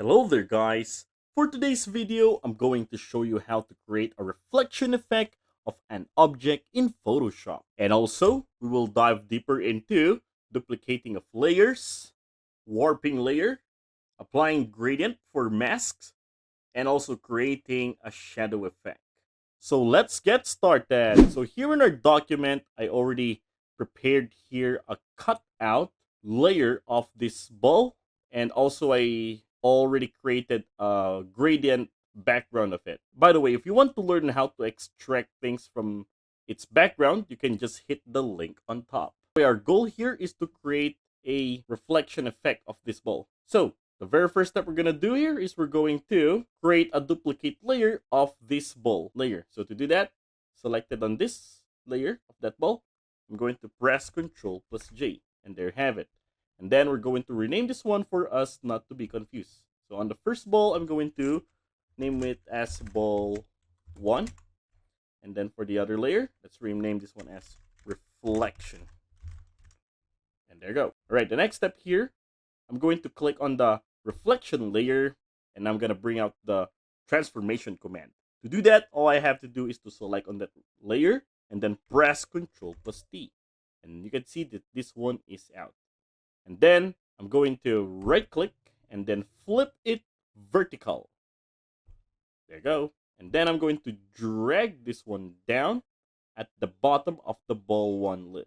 Hello there guys! For today's video, I'm going to show you how to create a reflection effect of an object in Photoshop. And also, we will dive deeper into duplicating of layers, warping layer, applying gradient for masks, and also creating a shadow effect. So let's get started. So here in our document, I already prepared here a cutout layer of this ball, and also I already created a gradient background of it. By the way, if you want to learn how to extract things from its background, you can just hit the link on top. Our goal here is to create a reflection effect of this ball. So the very first step we're going to do here is we're going to create a duplicate layer of this ball layer. So to do that, selected on this layer of that ball, I'm going to press Ctrl plus J, and there you have it. And then we're going to rename this one for us not to be confused. So on the first ball, I'm going to name it as ball 1. And then for the other layer, let's rename this one as reflection. And there you go. All right, the next step here, I'm going to click on the reflection layer, and I'm going to bring out the transformation command. To do that, all I have to do is to select on that layer and then press Ctrl plus T. And you can see that this one is out. And then I'm going to right click and then flip it vertical. There you go. And then I'm going to drag this one down at the bottom of the ball 1 layer.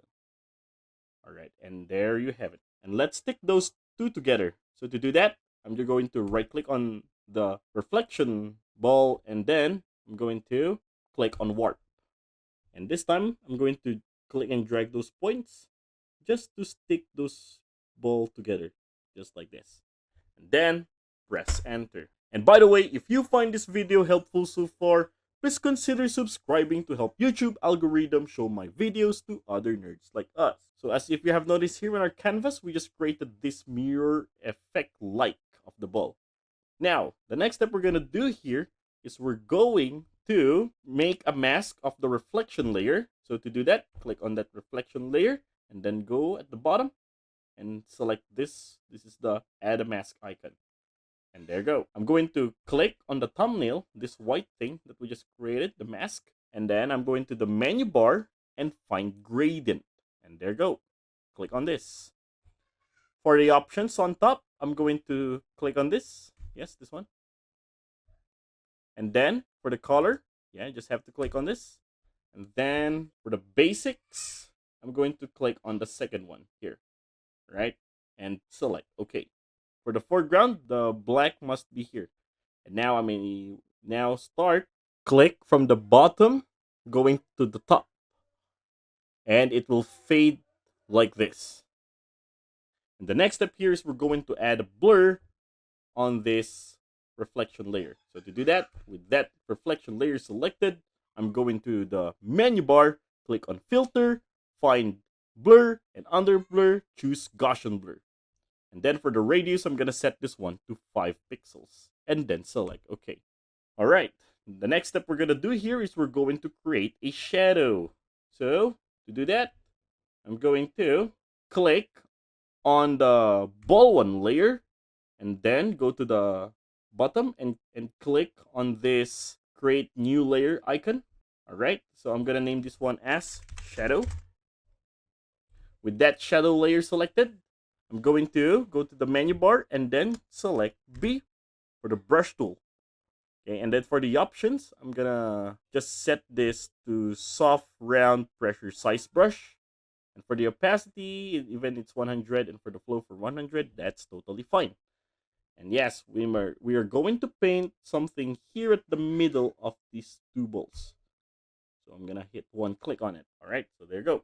All right, and there you have it. And let's stick those two together. So to do that, I'm just going to right click on the reflection ball, and then I'm going to click on warp. And this time I'm going to click and drag those points just to stick those ball together, just like this. And then press enter. And by the way, if you find this video helpful so far, please consider subscribing to help YouTube algorithm show my videos to other nerds like us. So as if you have noticed here on our canvas, we just created this mirror effect like of the ball. Now, the next step we're going to do here is we're going to make a mask of the reflection layer. So to do that, click on that reflection layer and then go at the bottom and select this. This is the add a mask icon. And there you go. I'm going to click on the thumbnail, this white thing that we just created, the mask. And then I'm going to the menu bar and find gradient. And there you go. Click on this. For the options on top, I'm going to click on this. Yes, this one. And then for the color, yeah, just have to click on this. And then for the basics, I'm going to click on the second one here, right? And select OK. For the foreground, the black must be here. And now now start, click from the bottom going to the top. And it will fade like this. And the next step here is we're going to add a blur on this reflection layer. So to do that, with that reflection layer selected, I'm going to the menu bar, click on filter, find blur, and under blur, choose Gaussian blur. And then for the radius, I'm going to set this one to 5 pixels. And then select OK. All right. The next step we're going to do here is we're going to create a shadow. So to do that, I'm going to click on the ball 1 layer. And then go to the bottom and click on this create new layer icon. All right. So I'm going to name this one as shadow. With that shadow layer selected, I'm going to go to the menu bar and then select B for the brush tool. Okay, and then for the options, I'm gonna just set this to soft round pressure size brush. And for the opacity, even it's 100, and for the flow for 100, that's totally fine. And yes, we are going to paint something here at the middle of these two balls. So I'm gonna hit one click on it. All right, so there you go.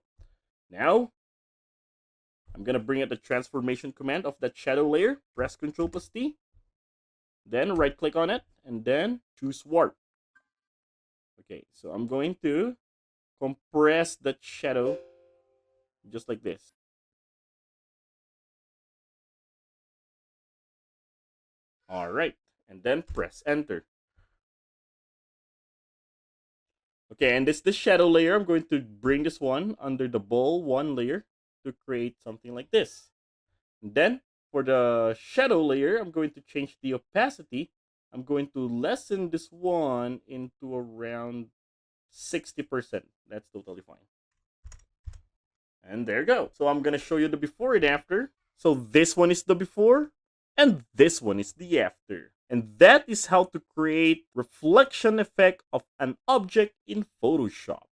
Now I'm going to bring out the transformation command of that shadow layer. Press Ctrl plus T. Then right click on it and then choose warp. Okay, so I'm going to compress that shadow just like this. All right, and then press enter. Okay, and this shadow layer, I'm going to bring this one under the ball 1 layer to create something like this. And then For the shadow layer, I'm going to change the opacity. I'm going to lessen this one into around 60%. That's totally fine. And there you go. So I'm going to show you the before and after. So this one is the before and this one is the after. And that is how to create reflection effect of an object in Photoshop.